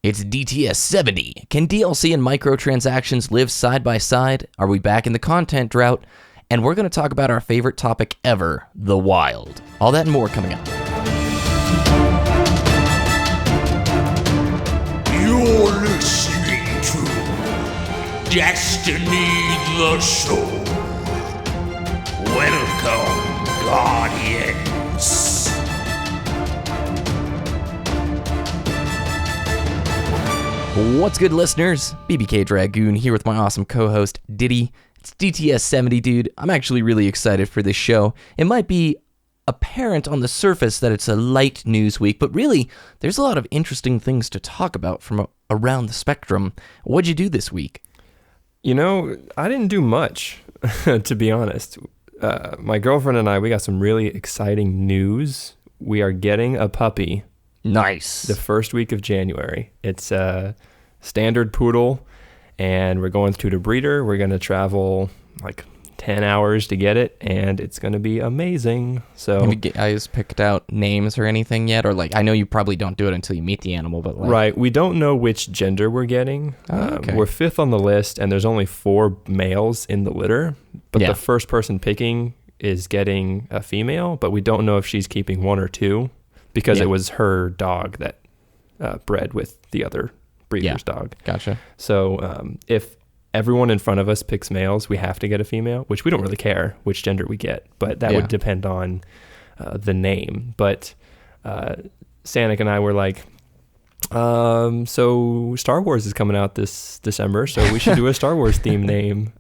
It's DTS 70. Can DLC and microtransactions live side by side? Are we back in the content drought? And we're going to talk about our favorite topic ever, the wild. All that and more coming up. You're listening to Destiny the Show. Welcome, Guardians. What's good, listeners? BBKDRAGOON here with my awesome co-host, Ditty. It's DTS 70, dude. I'm actually really excited for this show. It might be apparent on the surface that it's a light news week, but really, there's a lot of interesting things to talk about from around the spectrum. What'd you do this week? You know, I didn't do much, to be honest. My girlfriend and I, we got some really exciting news. We are getting a puppy. Nice. The first week of January. It's a standard poodle, and we're going to the breeder. We're going to travel like 10 hours to get it, and it's going to be amazing. So, have you guys picked out names or anything yet? Or like, I know you probably don't do it until you meet the animal, but like... Right. We don't know which gender we're getting. Okay. We're fifth on the list, and there's only 4 males in the litter, but the first person picking is getting a female, but we don't know if she's keeping 1 or 2. Because it was her dog that bred with the other breeder's dog. Gotcha. So if everyone in front of us picks males, we have to get a female, which we don't really care which gender we get, but that would depend on the name. But Sanic and I were like, so Star Wars is coming out this December, so we should do a Star Wars themed name.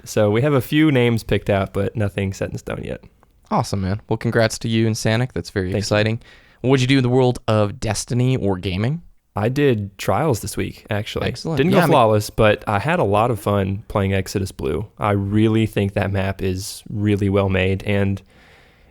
So we have a few names picked out, but nothing set in stone yet. Awesome, man. Well, congrats to you and Sanic. That's very exciting. What'd you do in the world of Destiny or gaming? I did trials this week, actually. Excellent. Didn't go flawless, but I had a lot of fun playing Exodus Blue. I really think that map is really well made, and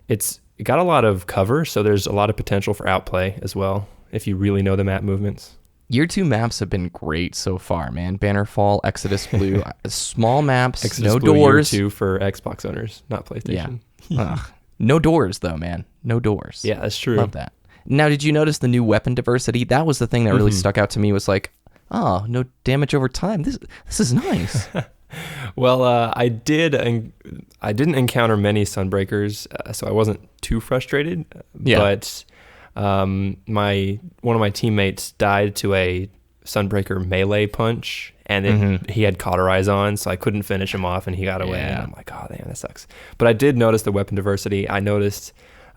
it got a lot of cover, so there's a lot of potential for outplay as well, if you really know the map movements. Your 2 maps have been great so far, man. Bannerfall, Exodus Blue, small maps, Exodus no Blue doors. Year 2 for Xbox owners, not PlayStation. Ugh. No doors, though, man. No doors. Yeah, that's true. Love that. Now, did you notice the new weapon diversity? That was the thing that really stuck out to me, was like, oh, no damage over time. This is nice. Well, I didn't encounter many Sunbreakers, so I wasn't too frustrated. Yeah. But one of my teammates died to a Sunbreaker melee punch, and he had cauterize on, so I couldn't finish him off, and he got away. And I'm like, oh, damn, that sucks. But I did notice the weapon diversity. I noticed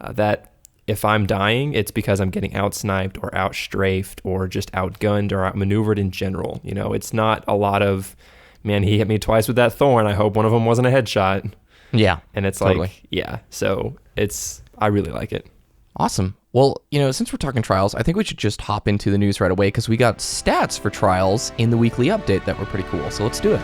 that if I'm dying, it's because I'm getting out-sniped or out-strafed or just outgunned or outmaneuvered in general. You know, it's not a lot of, man, he hit me twice with that thorn. I hope one of them wasn't a headshot. Yeah. And it's totally. So I really like it. Awesome. Well, since we're talking trials, I think we should just hop into the news right away because we got stats for trials in the weekly update that were pretty cool. So let's do it.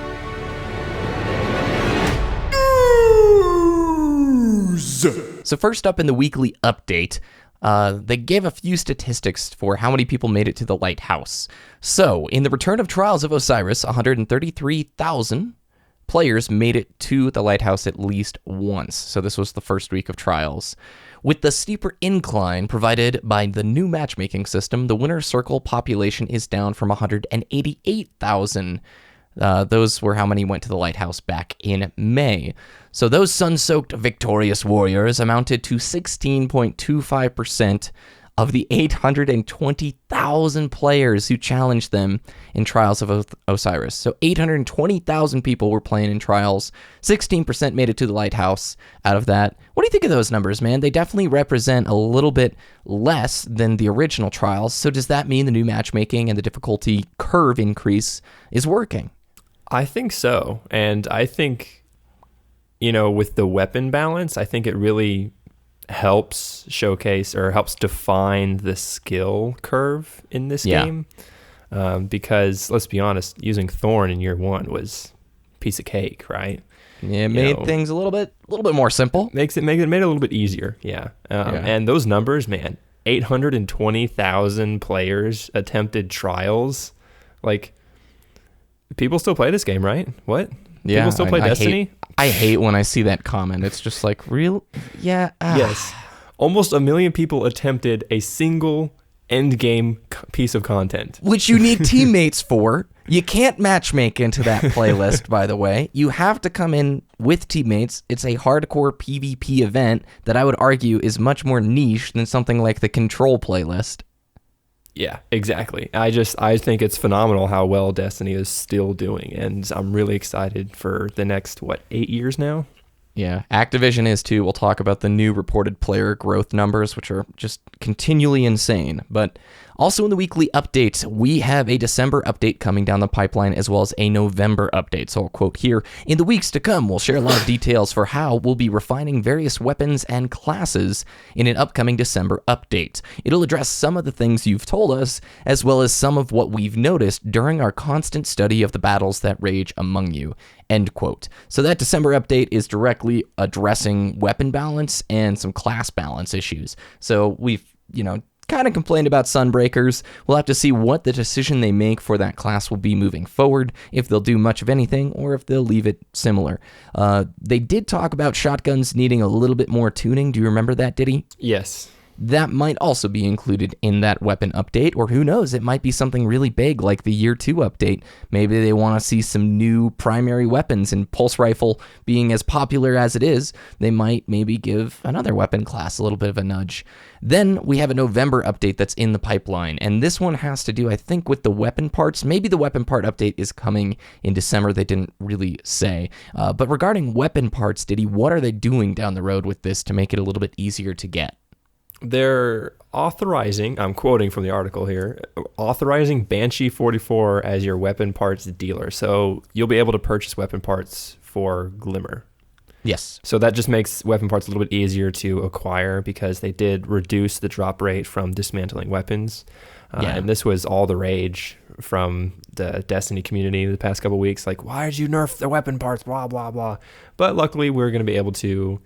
So first up in the weekly update, they gave a few statistics for how many people made it to the lighthouse. So in the Return of Trials of Osiris, 133,000 players made it to the lighthouse at least once. So this was the first week of trials. With the steeper incline provided by the new matchmaking system, the winner's circle population is down from 188,000. Those were how many went to the lighthouse back in May. So those sun-soaked victorious warriors amounted to 16.25% of the 820,000 players who challenged them in Trials of Osiris. So 820,000 people were playing in Trials. 16% made it to the lighthouse out of that. What do you think of those numbers, man? They definitely represent a little bit less than the original Trials. So does that mean the new matchmaking and the difficulty curve increase is working? I think so. And I think, with the weapon balance, I think it really helps showcase or helps define the skill curve in this game. Because let's be honest, using Thorn in year 1 was a piece of cake, right? Yeah, it made things a little bit more simple. Made it a little bit easier. Yeah. And those numbers, man, 820,000 players attempted trials. Like, people still play this game, right? What? Yeah, people still play Destiny? I hate when I see that comment. It's just like, real? Yeah. Yes. Almost 1 million people attempted a single end game piece of content. Which you need teammates for. You can't matchmake into that playlist, by the way. You have to come in with teammates. It's a hardcore PvP event that I would argue is much more niche than something like the Control playlist. Yeah, exactly. I think it's phenomenal how well Destiny is still doing, and I'm really excited for the next, 8 years now? Yeah, Activision is too. We'll talk about the new reported player growth numbers, which are just continually insane. But also in the weekly update, we have a December update coming down the pipeline as well as a November update. So I'll quote here, in the weeks to come, we'll share a lot of details for how we'll be refining various weapons and classes in an upcoming December update. It'll address some of the things you've told us, as well as some of what we've noticed during our constant study of the battles that rage among you. End quote. So that December update is directly addressing weapon balance and some class balance issues. So we've, kind of complained about Sunbreakers. We'll have to see what the decision they make for that class will be moving forward, if they'll do much of anything or if they'll leave it similar. They did talk about shotguns needing a little bit more tuning. Do you remember that, Ditty? Yes. That might also be included in that weapon update, or who knows, it might be something really big like the Year 2 update. Maybe they want to see some new primary weapons, and Pulse Rifle being as popular as it is, they might maybe give another weapon class a little bit of a nudge. Then we have a November update that's in the pipeline, and this one has to do, I think, with the weapon parts. Maybe the weapon part update is coming in December, they didn't really say. But regarding weapon parts, Diddy, what are they doing down the road with this to make it a little bit easier to get? They're authorizing, I'm quoting from the article here, authorizing Banshee 44 as your weapon parts dealer. So you'll be able to purchase weapon parts for Glimmer. Yes. So that just makes weapon parts a little bit easier to acquire because they did reduce the drop rate from dismantling weapons. And this was all the rage from the Destiny community the past couple weeks. Like, why did you nerf the weapon parts? Blah, blah, blah. But luckily, we're going to be able to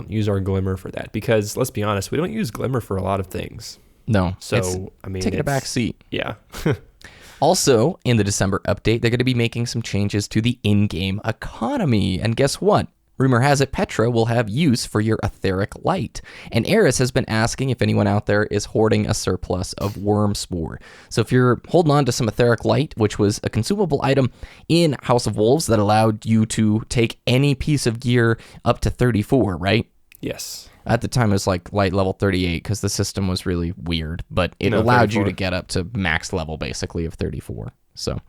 use our Glimmer for that because, let's be honest, we don't use Glimmer for a lot of things. No. So, taking a back seat. Yeah. Also, in the December update, they're going to be making some changes to the in-game economy. And guess what? Rumor has it Petra will have use for your etheric light. And Eris has been asking if anyone out there is hoarding a surplus of worm spore. So if you're holding on to some etheric light, which was a consumable item in House of Wolves that allowed you to take any piece of gear up to 34, right? Yes. At the time, it was like light level 38 because the system was really weird, but it allowed 34. you to get up to max level, basically, of 34. So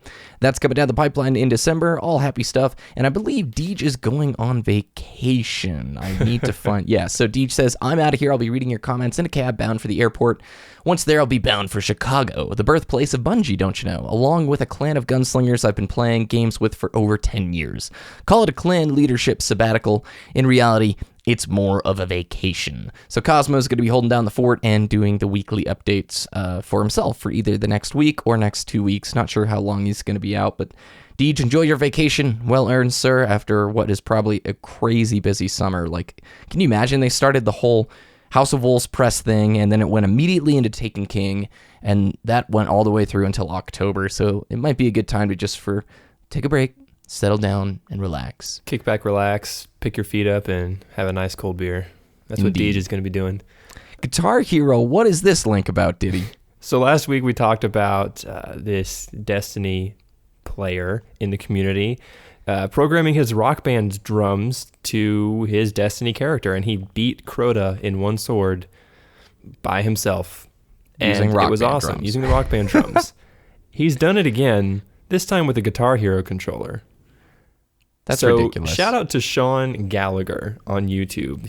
that's coming down the pipeline in December. All happy stuff. And I believe Deej is going on vacation. I need to find... Yeah, so Deej says, I'm out of here. I'll be reading your comments in a cab bound for the airport. Once there, I'll be bound for Chicago, the birthplace of Bungie, don't you know, along with a clan of gunslingers I've been playing games with for over 10 years. Call it a clan leadership sabbatical. In reality, it's more of a vacation. So Cosmo's going to be holding down the fort and doing the weekly updates for himself for either the next week or next 2 weeks. Not sure how long he's going to be out, but Deej, enjoy your vacation. Well earned, sir, after what is probably a crazy busy summer. Like, can you imagine they started the whole House of Wolves press thing, and then it went immediately into Taken King, and that went all the way through until October. So it might be a good time to just take a break, settle down, and relax. Kick back, relax, pick your feet up, and have a nice cold beer. That's what Deej is going to be doing. Guitar Hero, what is this link about, Ditty? So last week we talked about this Destiny player in the community programming his Rock Band drums to his Destiny character, and he beat Crota in one sword by himself. And it was awesome, using the Rock Band drums. He's done it again, this time with a Guitar Hero controller. That's ridiculous. Shout out to Sean Gallagher on YouTube.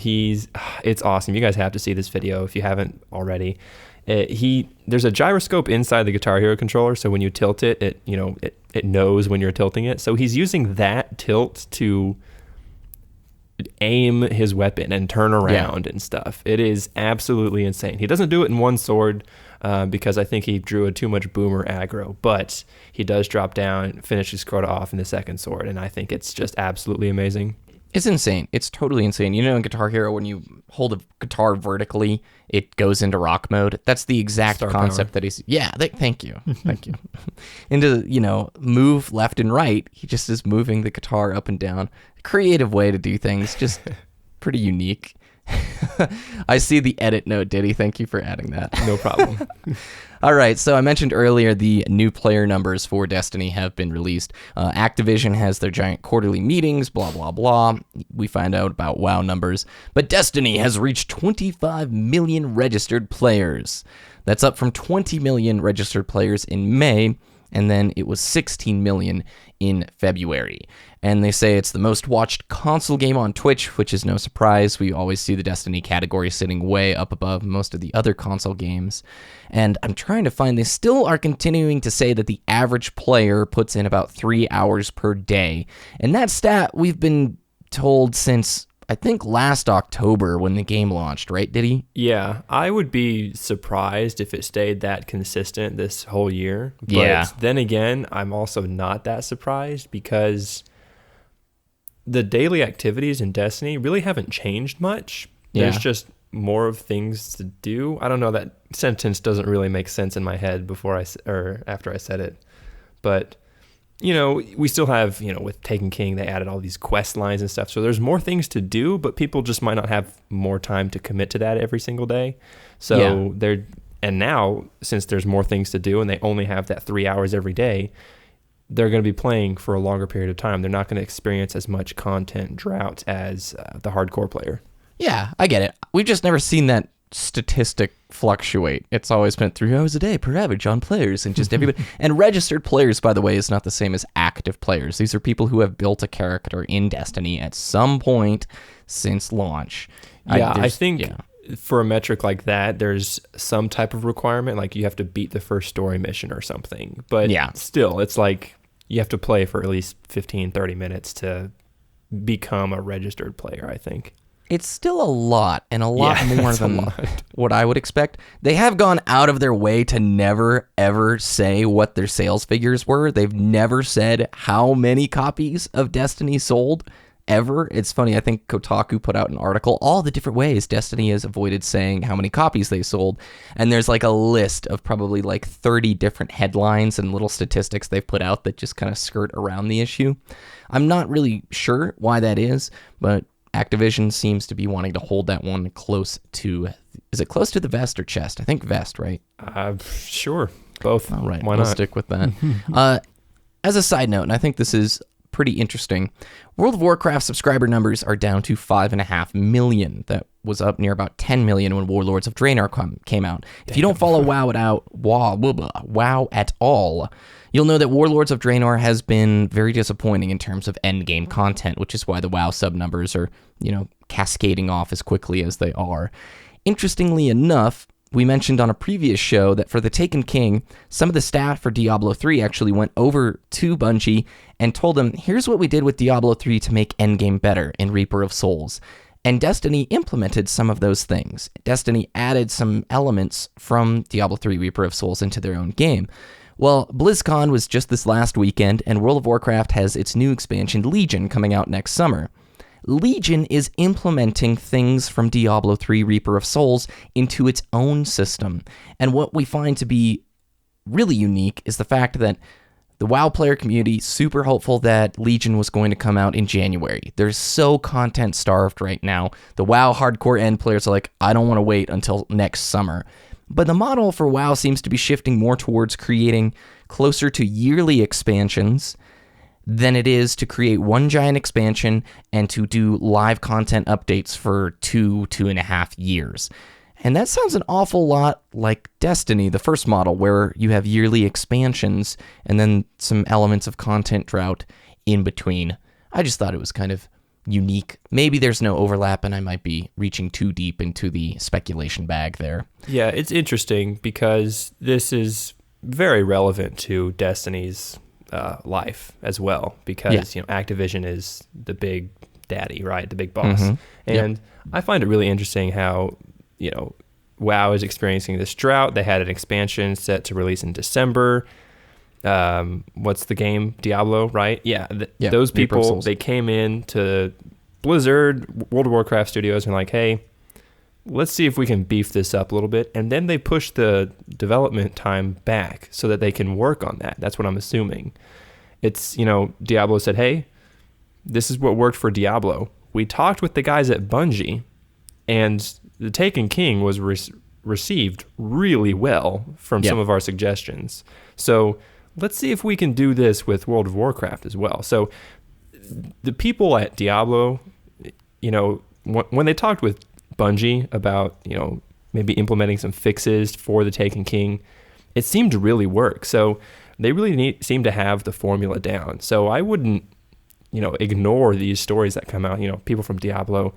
It's awesome. You guys have to see this video if you haven't already. There's a gyroscope inside the Guitar Hero controller, so when you tilt it, it knows when you're tilting it. So he's using that tilt to aim his weapon and turn around and stuff. It is absolutely insane. He doesn't do it in one sword because I think he drew a too much boomer aggro, but he does drop down, finishes Crota off in the second sword, and I think it's just absolutely amazing. It's insane. It's totally insane. You know, in Guitar Hero, when you hold a guitar vertically, it goes into rock mode. That's the exact concept that he's... Yeah, thank you. Thank you. And to, move left and right, he just is moving the guitar up and down. Creative way to do things, just pretty unique. I see the edit note, Ditty. Thank you for adding that. No problem. All right, so I mentioned earlier the new player numbers for Destiny have been released. Activision has their giant quarterly meetings, blah, blah, blah. We find out about WoW numbers. But Destiny has reached 25 million registered players. That's up from 20 million registered players in May, and then it was 16 million in February. And they say it's the most watched console game on Twitch, which is no surprise. We always see the Destiny category sitting way up above most of the other console games. And I'm trying to find, they still are continuing to say that the average player puts in about 3 hours per day. And that stat we've been told since, I think, last October when the game launched, right, Ditty? Yeah, I would be surprised if it stayed that consistent this whole year. But Yeah. then again, I'm also not that surprised because the daily activities in Destiny really haven't changed much. There's Yeah. just more of things to do. I don't know, that sentence doesn't really make sense in my head after I said it. But we still have, with Taken King, they added all these quest lines and stuff. So there's more things to do, but people just might not have more time to commit to that every single day. So and now, since there's more things to do and they only have that 3 hours every day, they're going to be playing for a longer period of time. They're not going to experience as much content drought as the hardcore player. Yeah, I get it. We've just never seen that statistic fluctuate. It's always been 3 hours a day per average on players, and just everybody. And registered players, by the way, is not the same as active players. These are people who have built a character in Destiny at some point since launch. I think for a metric like that, there's some type of requirement, like you have to beat the first story mission or something. But still, it's like you have to play for at least 15, 30 minutes to become a registered player, I think. It's still a lot, and a lot more than what I would expect. They have gone out of their way to never, ever say what their sales figures were. They've never said how many copies of Destiny sold, ever. It's funny, I think Kotaku put out an article, all the different ways Destiny has avoided saying how many copies they sold, and there's like a list of probably like 30 different headlines and little statistics they've put out that just kind of skirt around the issue. I'm not really sure why that is, but Activision seems to be wanting to hold that one close to, is it close to the vest or chest? I think vest, right? Sure. Both. All right, Why we'll not? stick with that. As a side note, and I think this is pretty interesting, World of Warcraft subscriber numbers are down to 5.5 million. That was up near about 10 million when Warlords of Draenor came out. If you don't follow WoW at all, you'll know that Warlords of Draenor has been very disappointing in terms of endgame content, which is why the WoW sub numbers are, cascading off as quickly as they are. Interestingly enough, we mentioned on a previous show that for the Taken King, some of the staff for Diablo 3 actually went over to Bungie and told them, here's what we did with Diablo 3 to make endgame better in Reaper of Souls. And Destiny implemented some of those things. Destiny added some elements from Diablo 3 Reaper of Souls into their own game. Well, BlizzCon was just this last weekend, and World of Warcraft has its new expansion, Legion, coming out next summer. Legion is implementing things from Diablo 3 Reaper of Souls into its own system. And what we find to be really unique is the fact that the WoW player community super hopeful that Legion was going to come out in January. They're so content starved right now. The WoW hardcore end players are like, I don't want to wait until next summer. But the model for WoW seems to be shifting more towards creating closer to yearly expansions than it is to create one giant expansion and to do live content updates for 2.5 years. And that sounds an awful lot like Destiny, the first model, where you have yearly expansions and then some elements of content drought in between. I just thought it was kind of unique. Maybe there's no overlap and I might be reaching too deep into the speculation bag there. Yeah, it's interesting because this is very relevant to Destiny's life as well, because Activision is the big daddy, right? The big boss. Mm-hmm. And I find it really interesting how, WoW is experiencing this drought. They had an expansion set to release in December. What's the game? Diablo, right? Yeah. Those people, they came in to Blizzard, World of Warcraft Studios, and like, hey, let's see if we can beef this up a little bit. And then they push the development time back so that they can work on that. That's what I'm assuming. It's, Diablo said, hey, this is what worked for Diablo. We talked with the guys at Bungie. And the Taken King was received really well from some of our suggestions. So let's see if we can do this with World of Warcraft as well. So the people at Diablo, when they talked with Bungie about, maybe implementing some fixes for the Taken King, it seemed to really work. So they really seem to have the formula down. So I wouldn't, ignore these stories that come out. People from Diablo,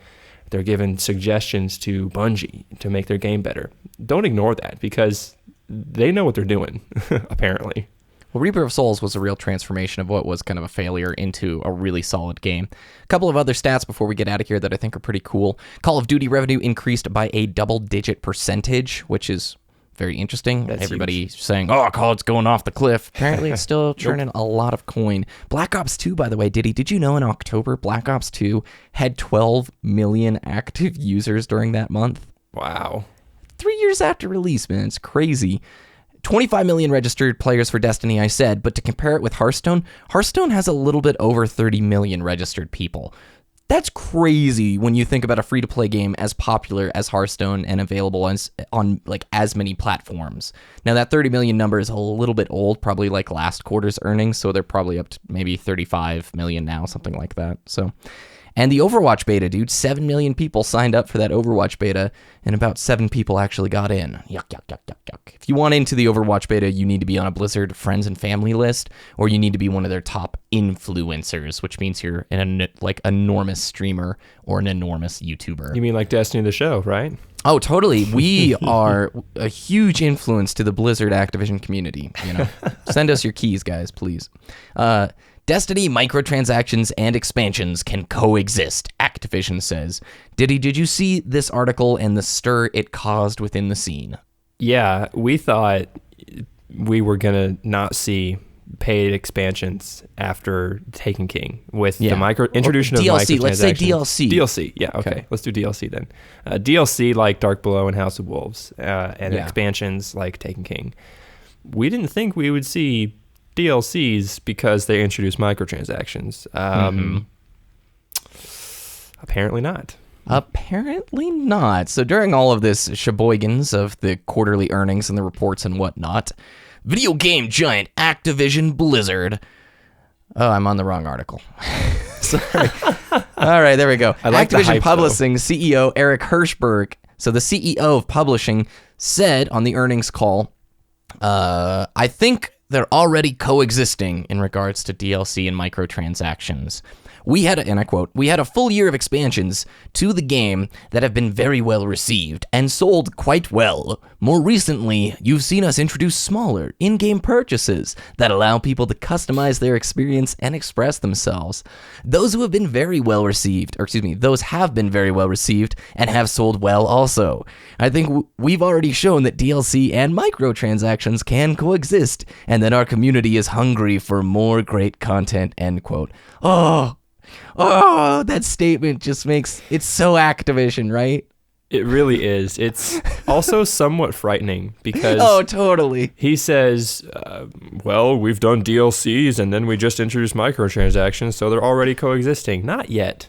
they're giving suggestions to Bungie to make their game better. Don't ignore that, because they know what they're doing, apparently. Well, Reaper of Souls was a real transformation of what was kind of a failure into a really solid game. A couple of other stats before we get out of here that I think are pretty cool. Call of Duty revenue increased by a double-digit percentage, which is very interesting. That's Everybody huge. saying, oh, COD's going off the cliff. Apparently, it's still churning a lot of coin. Black Ops 2, by the way, Ditty, did you know in October, Black Ops 2 had 12 million active users during that month? Wow. 3 years after release, man. It's crazy. 25 million registered players for Destiny, I said, but to compare it with Hearthstone, Hearthstone has a little bit over 30 million registered people. That's crazy when you think about a free-to-play game as popular as Hearthstone and available on as many platforms. Now, that 30 million number is a little bit old, probably like last quarter's earnings, so they're probably up to maybe 35 million now, something like that. So, and the Overwatch beta, dude, 7 million people signed up for that Overwatch beta, and about 7 people actually got in. Yuck, yuck, yuck, yuck, yuck. If you want into the Overwatch beta, you need to be on a Blizzard friends and family list, or you need to be one of their top influencers, which means you're an enormous streamer or an enormous YouTuber. You mean like Destiny the show, right? Oh, totally. We are a huge influence to the Blizzard Activision community. Send us your keys, guys, please. Destiny microtransactions and expansions can coexist, Activision says. Ditty, did you see this article and the stir it caused within the scene? Yeah, we thought we were going to not see paid expansions after Taken King with the introduction of DLC. microtransactions. Let's say DLC. DLC, yeah, okay. Let's do DLC then. DLC like Dark Below and House of Wolves, and expansions like Taken King. We didn't think we would see DLCs because they introduced microtransactions. Apparently not. Apparently not. So during all of this sheboygans of the quarterly earnings and the reports and whatnot, video game giant Activision Blizzard. Oh, I'm on the wrong article. Sorry. All right, there we go. I like the Activision hype, Publishing CEO Eric Hirschberg, so the CEO of Publishing, said on the earnings call, I think they're already coexisting in regards to DLC and microtransactions. We had, and I quote, we had a full year of expansions to the game that have been very well received and sold quite well. More recently, you've seen us introduce smaller in-game purchases that allow people to customize their experience and express themselves. Those have been very well received and have sold well also. I think we've already shown that DLC and microtransactions can coexist and that our community is hungry for more great content, end quote. Oh, that statement just makes it so Activision, right? It really is. It's also somewhat frightening because oh, totally. He says, well, we've done DLCs and then we just introduced microtransactions, so they're already coexisting. Not yet.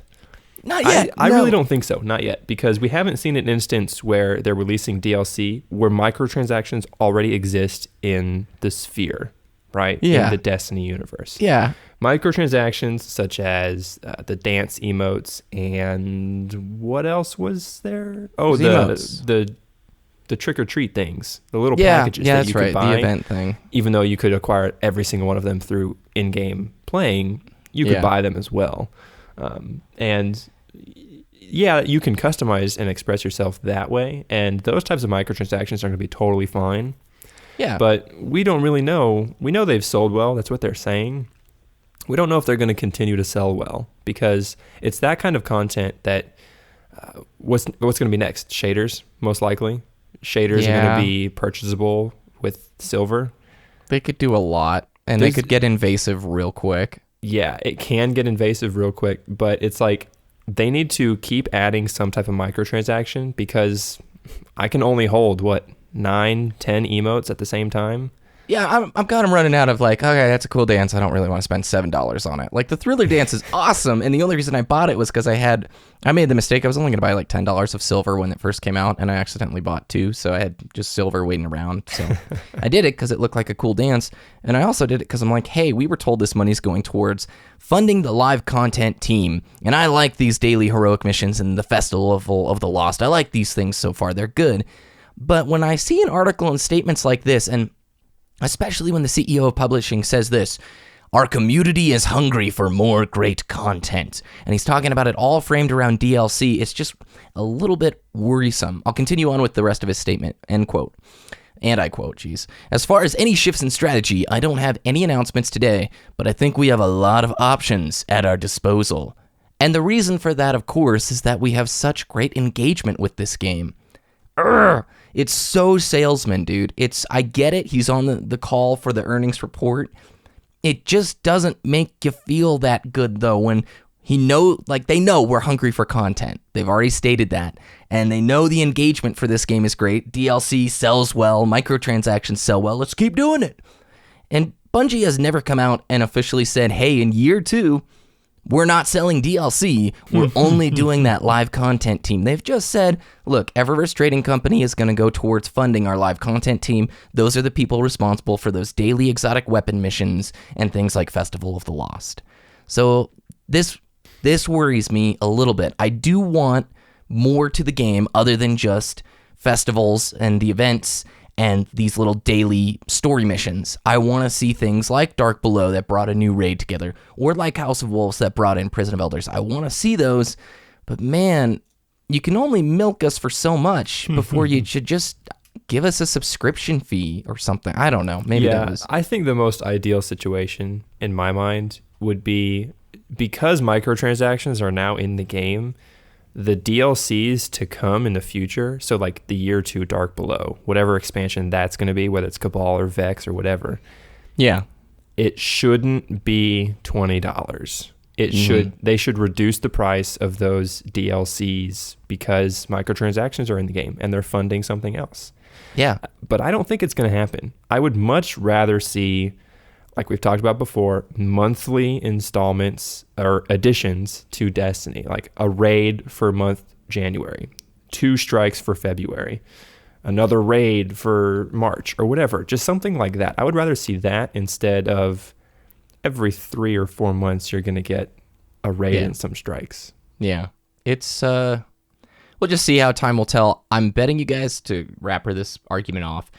Not yet. I really don't think so. Not yet, because we haven't seen an instance where they're releasing DLC where microtransactions already exist in the sphere, right? Yeah. In the Destiny universe. Yeah. Microtransactions such as the dance emotes and what else was there? Oh, the trick or treat things, the little packages that you could buy. The event thing. Even though you could acquire every single one of them through in-game playing, you could buy them as well. And yeah, you can customize and express yourself that way, and those types of microtransactions are going to be totally fine. Yeah. But we don't really know. We know they've sold well. That's what they're saying. We don't know if they're going to continue to sell well, because it's that kind of content that what's going to be next? Shaders, most likely. Shaders are going to be purchasable with silver. They could do a lot, and they could get invasive real quick. Yeah, it can get invasive real quick, but it's like they need to keep adding some type of microtransaction, because I can only hold, 9, 10 emotes at the same time. I'm kind of running out of like, okay, that's a cool dance. I don't really want to spend $7 on it. Like the Thriller dance is awesome, and the only reason I bought it was because I made the mistake. I was only going to buy like $10 of silver when it first came out, and I accidentally bought 2, so I had just silver waiting around. So I did it because it looked like a cool dance, and I also did it because I'm like, hey, we were told this money's going towards funding the live content team, and I like these daily heroic missions and the Festival of the Lost. I like these things so far. They're good. But when I see an article and statements like this, and especially when the CEO of publishing says this, our community is hungry for more great content, and he's talking about it all framed around DLC, it's just a little bit worrisome. I'll continue on with the rest of his statement, end quote. And I quote, as far as any shifts in strategy, I don't have any announcements today, but I think we have a lot of options at our disposal. And the reason for that, of course, is that we have such great engagement with this game. It's so salesman, dude. I get it. He's on the call for the earnings report. It just doesn't make you feel that good, though, when they know we're hungry for content. They've already stated that. And they know the engagement for this game is great. DLC sells well. Microtransactions sell well. Let's keep doing it. And Bungie has never come out and officially said, hey, in year 2, we're not selling DLC. We're only doing that live content team. They've just said, look, Eververse Trading Company is going to go towards funding our live content team. Those are the people responsible for those daily exotic weapon missions and things like Festival of the Lost. So this worries me a little bit. I do want more to the game other than just festivals and the events and these little daily story missions. I want to see things like Dark Below that brought a new raid together, or like House of Wolves that brought in Prison of Elders. I want to see those, but man, you can only milk us for so much before you should just give us a subscription fee or something. I don't know. Maybe that was... I think the most ideal situation in my mind would be, because microtransactions are now in the game, the DLCs to come in the future, so like the year 2 Dark Below, whatever expansion that's going to be, whether it's Cabal or Vex or whatever. Yeah. It shouldn't be $20. They should reduce the price of those DLCs because microtransactions are in the game and they're funding something else. Yeah. But I don't think it's going to happen. I would much rather see, like we've talked about before, monthly installments or additions to Destiny, like a raid for month January, 2 strikes for February, another raid for March or whatever, just something like that. I would rather see that instead of every 3 or 4 months you're going to get a raid and some strikes. Yeah. It's, we'll just see how time will tell. I'm betting you guys, to wrap this argument off,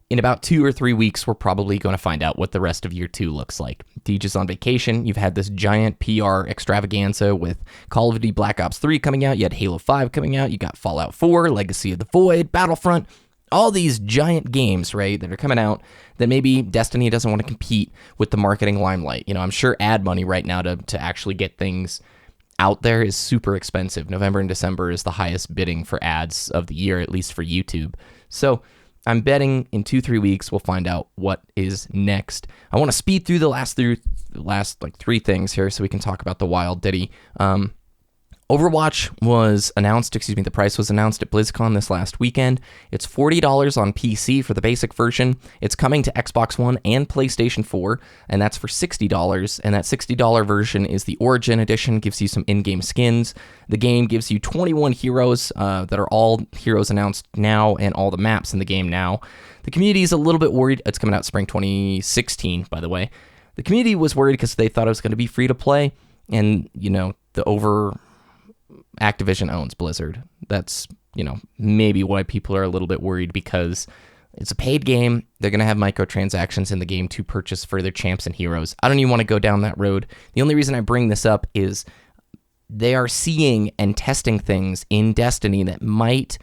in about 2 or 3 weeks, we're probably going to find out what the rest of year 2 looks like. Deej is on vacation. You've had this giant PR extravaganza with Call of Duty Black Ops 3 coming out. You had Halo 5 coming out. You got Fallout 4, Legacy of the Void, Battlefront. All these giant games, right, that are coming out that maybe Destiny doesn't want to compete with the marketing limelight. You know, I'm sure ad money right now to actually get things out there is super expensive. November and December is the highest bidding for ads of the year, at least for YouTube. So I'm betting in 2-3 weeks we'll find out what is next. I want to speed through the last like 3 things here so we can talk about the wild Ditty. Overwatch was announced, the price was announced at BlizzCon this last weekend. It's $40 on PC for the basic version. It's coming to Xbox One and PlayStation 4, and that's for $60. And that $60 version is the Origin Edition, gives you some in-game skins. The game gives you 21 heroes that are all heroes announced now and all the maps in the game now. The community is a little bit worried. It's coming out spring 2016, by the way. The community was worried because they thought it was going to be free to play, and, you know, Activision owns Blizzard. That's, maybe why people are a little bit worried, because it's a paid game. They're going to have microtransactions in the game to purchase further champs and heroes. I don't even want to go down that road. The only reason I bring this up is they are seeing and testing things in Destiny that might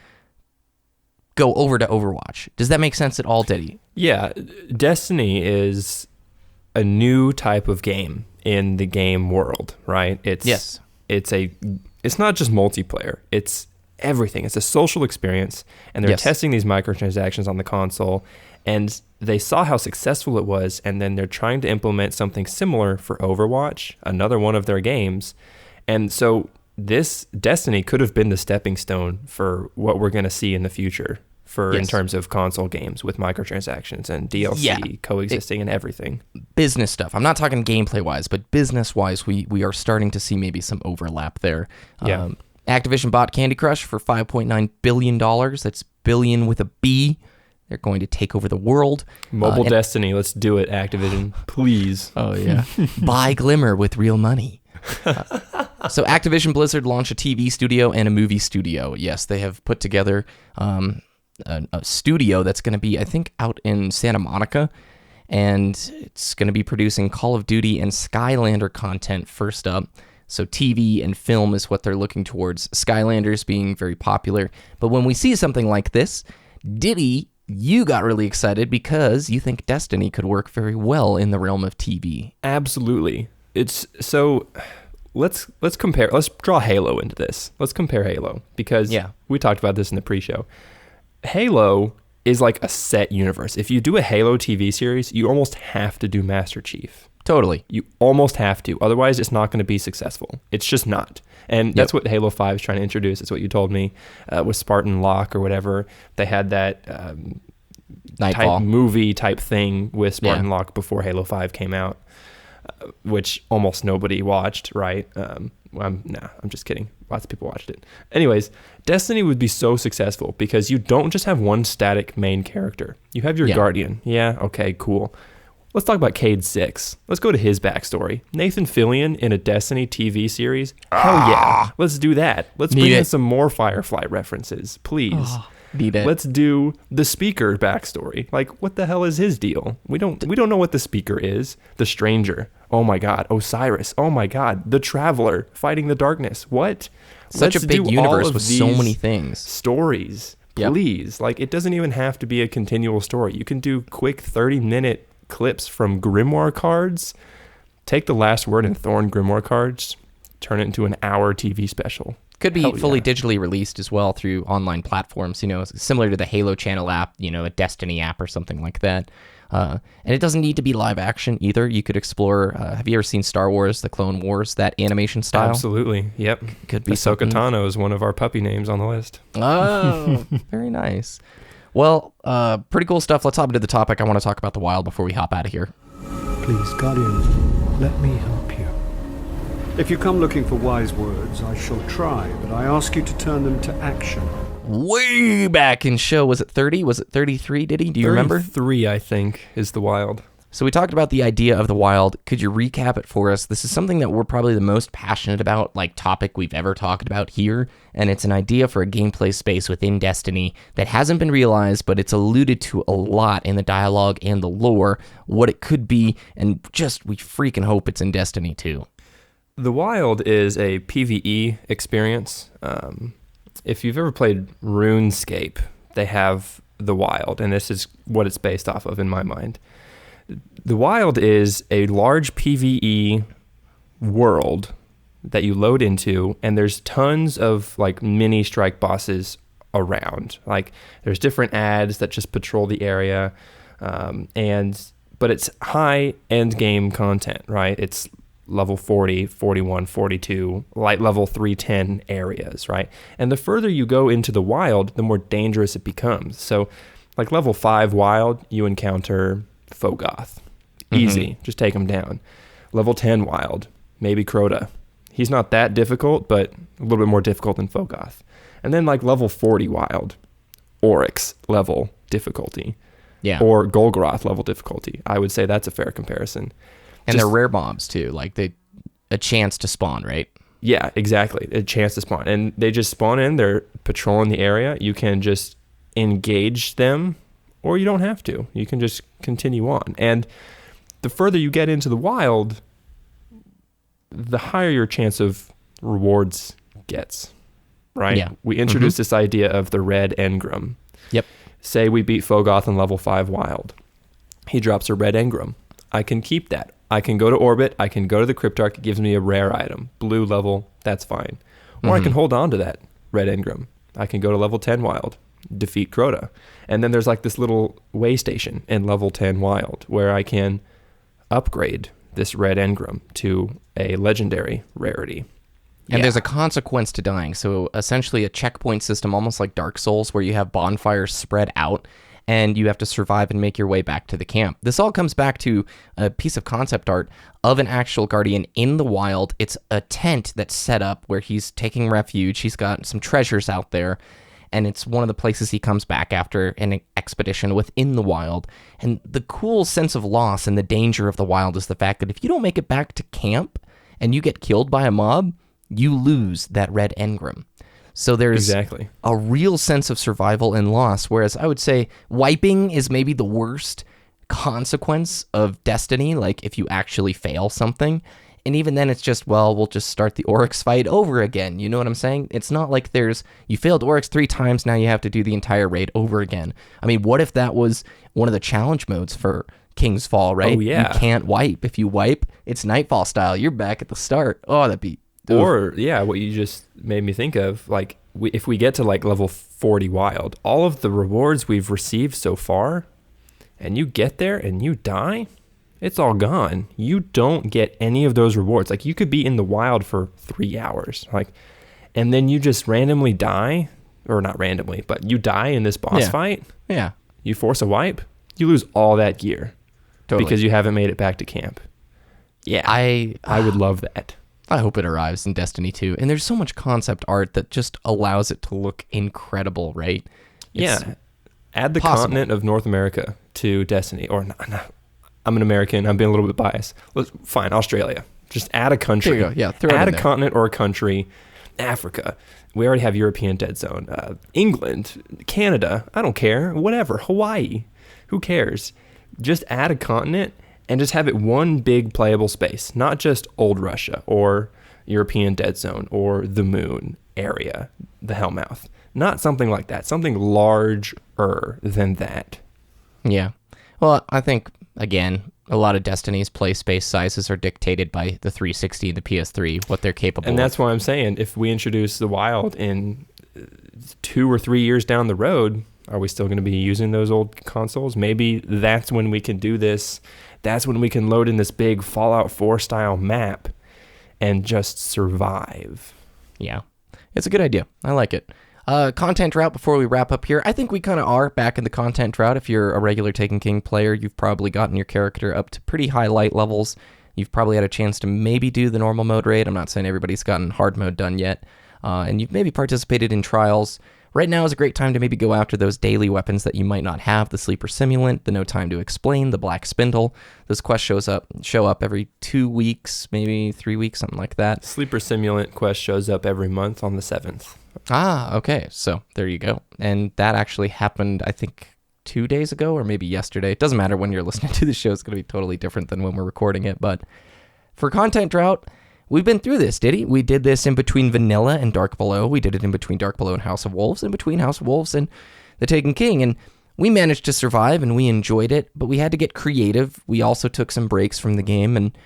go over to Overwatch. Does that make sense at all, Ditty? Yeah, Destiny is a new type of game in the game world, right? It's not just multiplayer. It's everything. It's a social experience, and they're testing these microtransactions on the console, and they saw how successful it was, and then they're trying to implement something similar for Overwatch, another one of their games. And so this Destiny could have been the stepping stone for what we're going to see in the future for in Yes. terms of console games with microtransactions and DLC coexisting and everything. Business stuff. I'm not talking gameplay wise, but business wise, we are starting to see maybe some overlap there. Yeah. Activision bought Candy Crush for $5.9 billion. That's billion with a B. They're going to take over the world. Mobile Destiny, let's do it, Activision, please. Oh, yeah. Buy Glimmer with real money. So Activision Blizzard launched a TV studio and a movie studio. Yes, they have put together a studio that's going to be, I think, out in Santa Monica. And it's going to be producing Call of Duty and Skylander content first up. So TV and film is what they're looking towards. Skylanders being very popular. But when we see something like this, Ditty, you got really excited because you think Destiny could work very well in the realm of TV. Absolutely. It's so let's compare. Let's draw Halo into this. Let's compare Halo because we talked about this in the pre-show. Halo is like a set universe. If you do a Halo TV series, you almost have to do Master Chief. Totally. You almost have to. Otherwise, it's not going to be successful. It's just not. And that's what Halo 5 is trying to introduce. It's what you told me with Spartan Locke or whatever. They had that Nightfall type movie type thing with Spartan Locke before Halo 5 came out, which almost nobody watched, right? I'm just kidding. Lots of people watched it. Anyways, Destiny would be so successful because you don't just have one static main character. You have your Guardian. Yeah, okay, cool. Let's talk about Cade 6. Let's go to his backstory. Nathan Fillion in a Destiny TV series? Hell yeah. Let's do that. Let's bring in some more Firefly references, please. Need it. Let's do the Speaker backstory. Like, what the hell is his deal? We don't know what the Speaker is. The Stranger. Oh my God. Osiris. Oh my God. The Traveler fighting the darkness. What? Such a big universe with so many things. Stories. Please. Like, it doesn't even have to be a continual story. You can do quick 30-minute clips from Grimoire cards. Take the last word in Thorn Grimoire cards, turn it into an hour TV special. Could be fully digitally released as well through online platforms, similar to the Halo Channel app, a Destiny app or something like that. And it doesn't need to be live action either. You could explore, have you ever seen Star Wars, The Clone Wars, that animation style? Absolutely, yep. Could be Ahsoka Tano is one of our puppy names on the list. Oh, very nice. Well, pretty cool stuff. Let's hop into the topic. I want to talk about the wild before we hop out of here. Please, Guardian, let me help you. If you come looking for wise words, I shall try, but I ask you to turn them to action. Way back in show, was it 30? Was it 33, Ditty? Do you remember? 33, I think, is the wild. So we talked about the idea of the wild. Could you recap it for us? This is something that we're probably the most passionate about, topic we've ever talked about here, and it's an idea for a gameplay space within Destiny that hasn't been realized, but it's alluded to a lot in the dialogue and the lore, what it could be, and we freaking hope it's in Destiny 2. The Wild is a PvE experience. If you've ever played RuneScape, they have The Wild, and this is what it's based off of in my mind. The Wild is a large PvE world that you load into, and there's tons of mini strike bosses around. There's different ads that just patrol the area, but it's high end game content, right? It's level 40, 41, 42, light level 310 areas, right? And the further you go into the wild, the more dangerous it becomes. So level 5 wild, you encounter Fogoth. Easy, just take him down. Level 10 wild, maybe Crota. He's not that difficult, but a little bit more difficult than Fogoth. And then level 40 wild, Oryx level difficulty. Yeah. Or Golgoroth level difficulty. I would say that's a fair comparison. And they're rare mobs too, a chance to spawn, right? Yeah, exactly. A chance to spawn. And they just spawn in, they're patrolling the area. You can just engage them, or you don't have to. You can just continue on. And the further you get into the wild, the higher your chance of rewards gets, right? Yeah. We introduced this idea of the red engram. Yep. Say we beat Fogoth in level 5 wild. He drops a red engram. I can keep that. I can go to orbit. I can go to the Cryptarch. It gives me a rare item. Blue level, that's fine. Or I can hold on to that red engram. I can go to level 10 wild, defeat Crota. And then there's this little way station in level 10 wild where I can upgrade this red engram to a legendary rarity. And there's a consequence to dying. So essentially a checkpoint system, almost like Dark Souls, where you have bonfires spread out and you have to survive and make your way back to the camp. This all comes back to a piece of concept art of an actual Guardian in the wild. It's a tent that's set up where he's taking refuge. He's got some treasures out there, and it's one of the places he comes back after an expedition within the wild. And the cool sense of loss and the danger of the wild is the fact that if you don't make it back to camp and you get killed by a mob, you lose that red engram. So there's a real sense of survival and loss, whereas I would say wiping is maybe the worst consequence of Destiny, like if you actually fail something. And even then it's just, well, we'll just start the Oryx fight over again. You know what I'm saying? It's not like you failed Oryx 3 times, now you have to do the entire raid over again. I mean, what if that was one of the challenge modes for King's Fall, right? Oh, yeah. You can't wipe. If you wipe, it's Nightfall style. You're back at the start. Oh, that'd be... Or, what you just made me think of, like, if we get to, like, level 40 wild, all of the rewards we've received so far, and you get there and you die, it's all gone. You don't get any of those rewards. Like, you could be in the wild for 3 hours, like, and then you just randomly die, or not randomly, but you die in this boss fight. Yeah. You force a wipe, you lose all that gear. Totally. Because you haven't made it back to camp. Yeah. I would love that. I hope it arrives in Destiny 2. And there's so much concept art that just allows it to look incredible, right? Add the continent of North America to Destiny. Or not, I'm an American. I'm being a little bit biased. Fine, Australia. Just add a country. There you go. Yeah, throw it add in a there. continent or a country. Africa. We already have European Dead Zone. England. Canada. I don't care. Whatever. Hawaii. Who cares? Just add a continent and just have it one big playable space, not just old Russia or European Dead Zone or the Moon area, the Hellmouth. Not something like that, something larger than that. Yeah. Well, I think, again, a lot of Destiny's play space sizes are dictated by the 360 and the PS3, what they're capable of. And that's why I'm saying, if we introduce the Wild in 2 or 3 years down the road, are we still going to be using those old consoles? Maybe that's when we can do this. That's when we can load in this big Fallout 4 style map and just survive. Yeah, it's a good idea. I like it. Content drought before we wrap up here. I think we kind of are back in the content drought. If you're a regular Taken King player, you've probably gotten your character up to pretty high light levels. You've probably had a chance to maybe do the normal mode raid. I'm not saying everybody's gotten hard mode done yet. And you've maybe participated in trials. Right now is a great time to maybe go after those daily weapons that you might not have, the Sleeper Simulant, the No Time to Explain, the Black Spindle. Those quests show up every 2 weeks, maybe 3 weeks, something like that. Sleeper Simulant quest shows up every month on the 7th. Ah, okay. So there you go. And that actually happened, I think, 2 days ago or maybe yesterday. It doesn't matter when you're listening to the show. It's going to be totally different than when we're recording it. But for content drought, we've been through this, Ditty. We did this in between Vanilla and Dark Below. We did it in between Dark Below and House of Wolves, in between House of Wolves and The Taken King. And we managed to survive and we enjoyed it, but we had to get creative. We also took some breaks from the game, and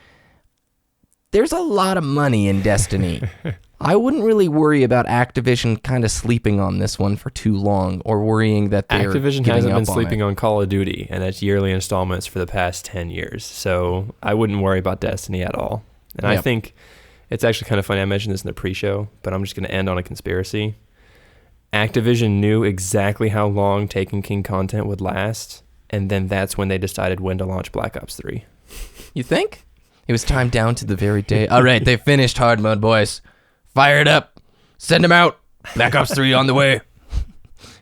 there's a lot of money in Destiny. I wouldn't really worry about Activision kind of sleeping on this one for too long, or worrying that they're Activision giving hasn't up been sleeping on on Call of Duty, and that's yearly installments for the past 10 years. So I wouldn't worry about Destiny at all. And I think it's actually kind of funny. I mentioned this in the pre-show, but I'm just going to end on a conspiracy. Activision knew exactly how long Taken King content would last, and then that's when they decided when to launch Black Ops 3. You think? It was timed down to the very day. All right, they finished hard mode, boys. Fire it up. Send them out. Black Ops 3 on the way.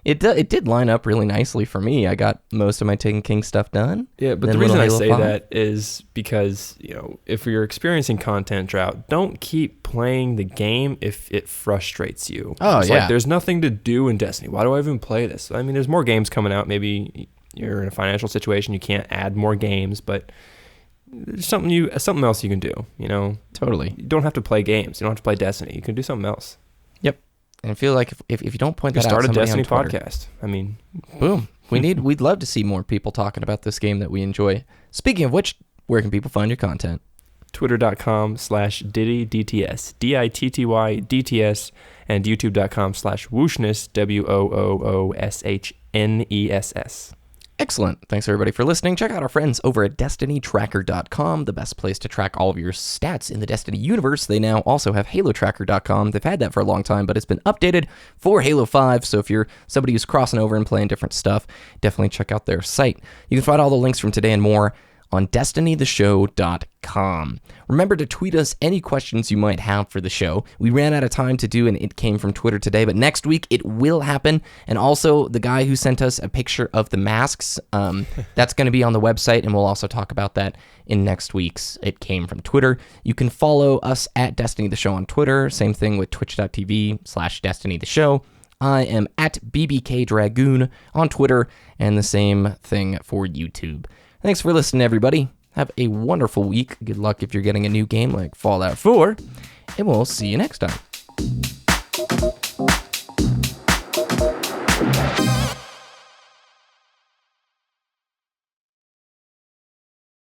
It did line up really nicely for me. I got most of my Taken King stuff done. Yeah, but the reason I say that is because, if you're experiencing content drought, don't keep playing the game if it frustrates you. Oh, it's yeah. like, there's nothing to do in Destiny. Why do I even play this? I mean, there's more games coming out. Maybe you're in a financial situation, you can't add more games, but there's something else you can do, Totally. You don't have to play games. You don't have to play Destiny. You can do something else. Yep. And I feel like if you don't point that out, start a somebody Destiny on Twitter, podcast. I mean, boom. We'd love to see more people talking about this game that we enjoy. Speaking of which, where can people find your content? Twitter.com/Ditty DTS, DITTY DTS, and YouTube.com/Wooshness WOOOSHNESS. Excellent. Thanks everybody for listening. Check out our friends over at DestinyTracker.com, the best place to track all of your stats in the Destiny universe. They now also have HaloTracker.com. They've had that for a long time, but it's been updated for Halo 5. So if you're somebody who's crossing over and playing different stuff, definitely check out their site. You can find all the links from today and more on DestinyTheShow.com. Remember to tweet us any questions you might have for the show. We ran out of time to do an It Came From Twitter today, but next week it will happen. And also, the guy who sent us a picture of the masks, that's going to be on the website, and we'll also talk about that in next week's It Came From Twitter. You can follow us at Destiny The Show on Twitter. Same thing with twitch.tv/Destiny The Show. I am at BBKDRAGOON on Twitter, and the same thing for YouTube. Thanks for listening, everybody. Have a wonderful week. Good luck if you're getting a new game like Fallout 4, and we'll see you next time.